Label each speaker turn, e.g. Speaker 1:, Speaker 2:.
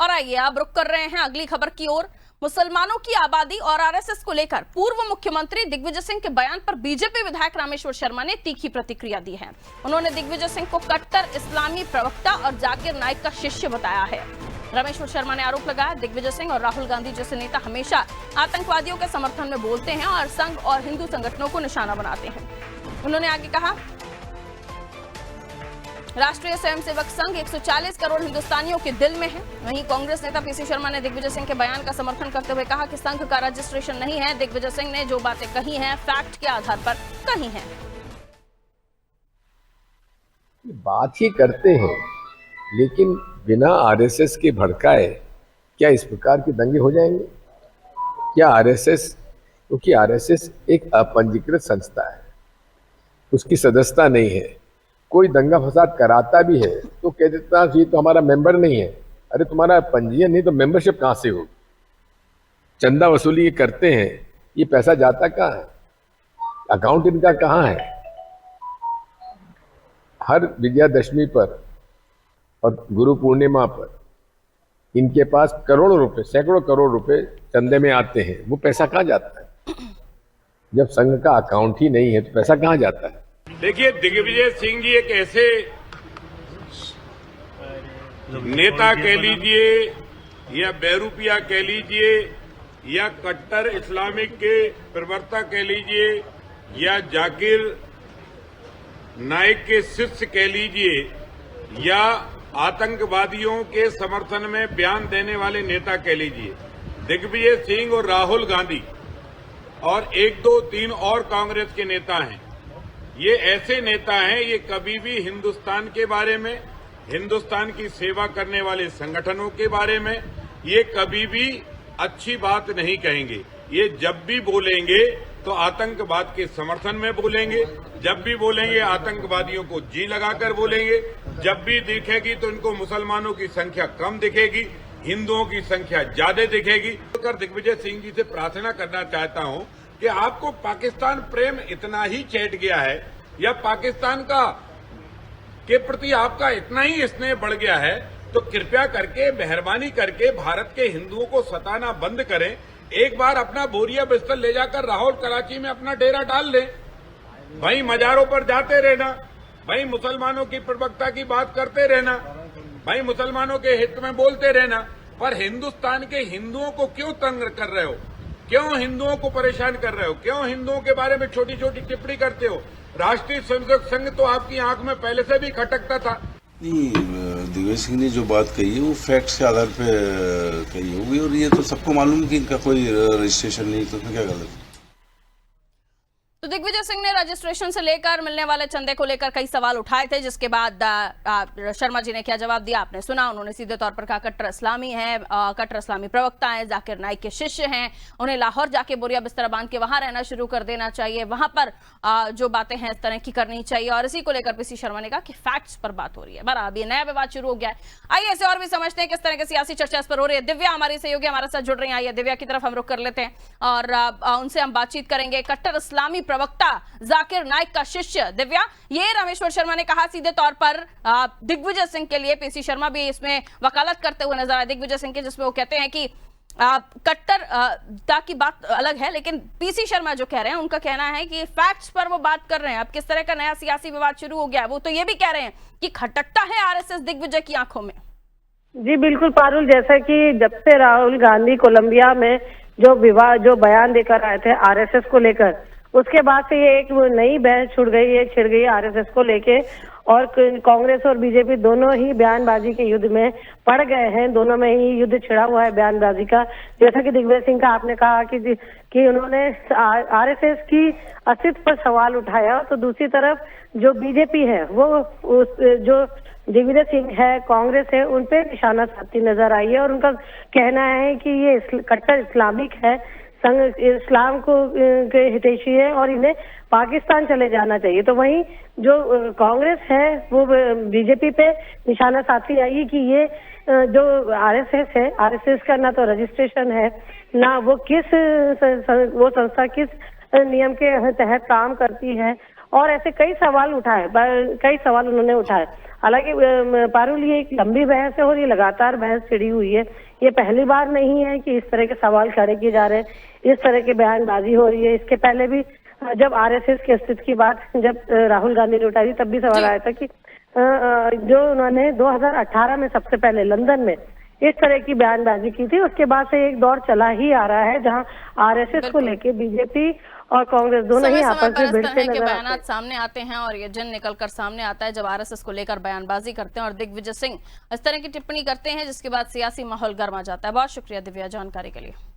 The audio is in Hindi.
Speaker 1: और आइए अब रुक कर रहे हैं अगली खबर की ओर। मुसलमानों की आबादी और आरएसएस को लेकर पूर्व मुख्यमंत्री दिग्विजय सिंह के बयान पर बीजेपी विधायक रामेश्वर शर्मा ने तीखी प्रतिक्रिया दी है। उन्होंने दिग्विजय सिंह को कट्टर इस्लामी प्रवक्ता और जाकिर नाइक का शिष्य बताया है। रामेश्वर शर्मा ने आरोप लगाया दिग्विजय सिंह और राहुल गांधी जैसे नेता हमेशा आतंकवादियों के समर्थन में बोलते हैं और संघ और हिंदू संगठनों को निशाना बनाते हैं। उन्होंने आगे कहा, राष्ट्रीय स्वयंसेवक संघ 140 करोड़ हिंदुस्तानियों के दिल में है। वहीं कांग्रेस नेता पीसी शर्मा ने दिग्विजय सिंह के बयान का समर्थन करते हुए कहा कि संघ का रजिस्ट्रेशन नहीं है। दिग्विजय सिंह ने जो बातें कही हैं फैक्ट के आधार पर कही हैं।
Speaker 2: बात ही करते हैं लेकिन बिना आरएसएस के भड़काए क्या इस प्रकार के दंगे हो जाएंगे? क्या आरएसएस, क्योंकि आरएसएस एक अपंजीकृत संस्था है, उसकी सदस्यता नहीं है। कोई दंगा फसाद कराता भी है तो कह देता ये तो हमारा मेंबर नहीं है। अरे तुम्हारा पंजीयन नहीं तो मेंबरशिप कहां से होगी? चंदा वसूली ये करते हैं, ये पैसा जाता कहाँ है? अकाउंट इनका कहाँ है? हर विजयादशमी पर और गुरु पूर्णिमा पर इनके पास करोड़ों रुपए, सैकड़ों करोड़ रुपए चंदे में आते हैं। वो पैसा कहाँ जाता है? जब संघ का अकाउंट ही नहीं है तो पैसा कहाँ जाता है?
Speaker 3: देखिए, दिग्विजय सिंह जी एक ऐसे नेता कह लीजिए या बेरूपिया कह लीजिए या कट्टर इस्लामिक के प्रवक्ता कह लीजिए या जाकिर नाइक के शिष्य कह लीजिए या आतंकवादियों के समर्थन में बयान देने वाले नेता कह लीजिए। दिग्विजय सिंह और राहुल गांधी और 1, 2, 3 और कांग्रेस के नेता हैं। ये ऐसे नेता हैं, ये कभी भी हिंदुस्तान के बारे में, हिंदुस्तान की सेवा करने वाले संगठनों के बारे में ये कभी भी अच्छी बात नहीं कहेंगे। ये जब भी बोलेंगे तो आतंकवाद के समर्थन में बोलेंगे, जब भी बोलेंगे आतंकवादियों को जी लगाकर बोलेंगे, जब भी दिखेगी तो इनको मुसलमानों की संख्या कम दिखेगी, हिंदुओं की संख्या ज्यादा दिखेगी। तो दिग्विजय सिंह जी से प्रार्थना करना चाहता हूं कि आपको पाकिस्तान प्रेम इतना ही चढ़ गया है या पाकिस्तान का के प्रति आपका इतना ही स्नेह बढ़ गया है तो कृपया करके, मेहरबानी करके भारत के हिंदुओं को सताना बंद करें। एक बार अपना बोरिया बिस्तर ले जाकर लाहौर कराची में अपना डेरा डाल लें। भाई मजारों पर जाते रहना, भाई मुसलमानों की प्रवक्ता की बात करते रहना, भाई मुसलमानों के हित में बोलते रहना, पर हिंदुस्तान के हिंदुओं को क्यों तंग कर रहे हो? क्यों हिंदुओं को परेशान कर रहे हो? क्यों हिंदुओं के बारे में छोटी छोटी टिप्पणी करते हो? राष्ट्रीय स्वयंसेवक संघ तो आपकी आंख में पहले से भी खटकता था।
Speaker 4: नहीं, दिग्विजय सिंह ने जो बात कही है वो फैक्ट्स के आधार पे कही होगी और ये तो सबको मालूम कि इनका कोई रजिस्ट्रेशन नहीं, तो उसमें क्या गलत है?
Speaker 1: तो दिग्विजय सिंह ने रजिस्ट्रेशन से लेकर मिलने वाले चंदे को लेकर कई सवाल उठाए थे, जिसके बाद शर्मा जी ने क्या जवाब दिया आपने सुना। उन्होंने सीधे तौर पर कहा कट्टर इस्लामी है, कट्टर इस्लामी प्रवक्ता है, जाकिर नाइक के शिष्य हैं, उन्हें लाहौर जाके बोरिया बिस्तर बांध के वहां रहना शुरू कर देना चाहिए, वहां पर जो बातें हैं इस तरह की करनी चाहिए। और इसी को लेकर पीसी शर्मा ने कहा कि फैक्ट्स पर बात हो रही है। बराबर ये नया विवाद शुरू हो गया है। आइए ऐसे और भी समझते हैं किस तरह की सियासी चर्चा इस पर हो रही है। दिव्या हमारी सहयोगी हमारे साथ जुड़ रही है। आइए दिव्या की तरफ हम रुख कर लेते हैं और उनसे हम बातचीत करेंगे। कट्टर इस्लामी प्रवक्ता जाकिर नाइक का शिष्य, दिव्या, ये रामेश्वर शर्मा ने कहा सीधे तौर पर दिग्विजय सिंह के लिए। पीसी शर्मा भी इसमें वकालत करते हुए नजर आए दिग्विजय सिंह के, जिसमें वो कहते हैं कि कट्टरता की बात अलग है, लेकिन पीसी शर्मा जो कह रहे हैं उनका कहना है कि फैक्ट्स पर वो बात कर रहे हैं। अब किस तरह का नया सियासी विवाद शुरू हो गया है? वो तो ये भी कह रहे हैं कि खटकता है आरएसएस दिग्विजय की आंखों में।
Speaker 5: जी बिल्कुल पारुल, जैसा कि जब से राहुल गांधी कोलंबिया में जो बयान देकर आए थे आरएसएस को लेकर, उसके बाद से ये एक नई बहस छिड़ गई आरएसएस को लेके और कांग्रेस और बीजेपी दोनों ही बयानबाजी के युद्ध में पड़ गए हैं। दोनों में ही युद्ध छिड़ा हुआ है बयानबाजी का। जैसा कि दिग्विजय सिंह का आपने कहा कि उन्होंने आरएसएस की अस्तित्व पर सवाल उठाया, तो दूसरी तरफ जो बीजेपी है वो जो दिग्विजय सिंह है, कांग्रेस है, उन पे निशाना साधती नजर आई है और उनका कहना है कि ये कट्टर इस्लामिक है, संघ इस्लाम को के हितैषी है और इन्हें पाकिस्तान चले जाना चाहिए। तो वहीं जो कांग्रेस है वो बीजेपी पे निशाना साधती आई कि ये जो आरएसएस है, आरएसएस का ना तो रजिस्ट्रेशन है, ना वो वो संस्था किस नियम के तहत काम करती है और ऐसे कई सवाल उन्होंने उठाए। हालांकि पारुल, ये एक लंबी बहस है और ये लगातार बहस छिड़ी हुई है। ये पहली बार नहीं है कि इस तरह के सवाल खड़े किए जा रहे हैं, इस तरह की बयानबाजी हो रही है। इसके पहले भी जब आरएसएस के अस्तित्व की बात जब राहुल गांधी ने उठाई तब भी सवाल आया था कि जो उन्होंने 2018 में सबसे पहले लंदन में इस तरह की बयानबाजी की थी, उसके बाद से एक दौर चला ही आ रहा है जहां आरएसएस को लेके बीजेपी और कांग्रेस दोनों ही आपस में भिड़ते नजर आते हैं।
Speaker 1: सामने आते हैं और ये जिन निकलकर सामने आता है जब आरएसएस को लेकर बयानबाजी करते हैं और दिग्विजय सिंह इस तरह की टिप्पणी करते हैं, जिसके बाद सियासी माहौल गर्मा जाता है। बहुत शुक्रिया दिव्या जानकारी के लिए।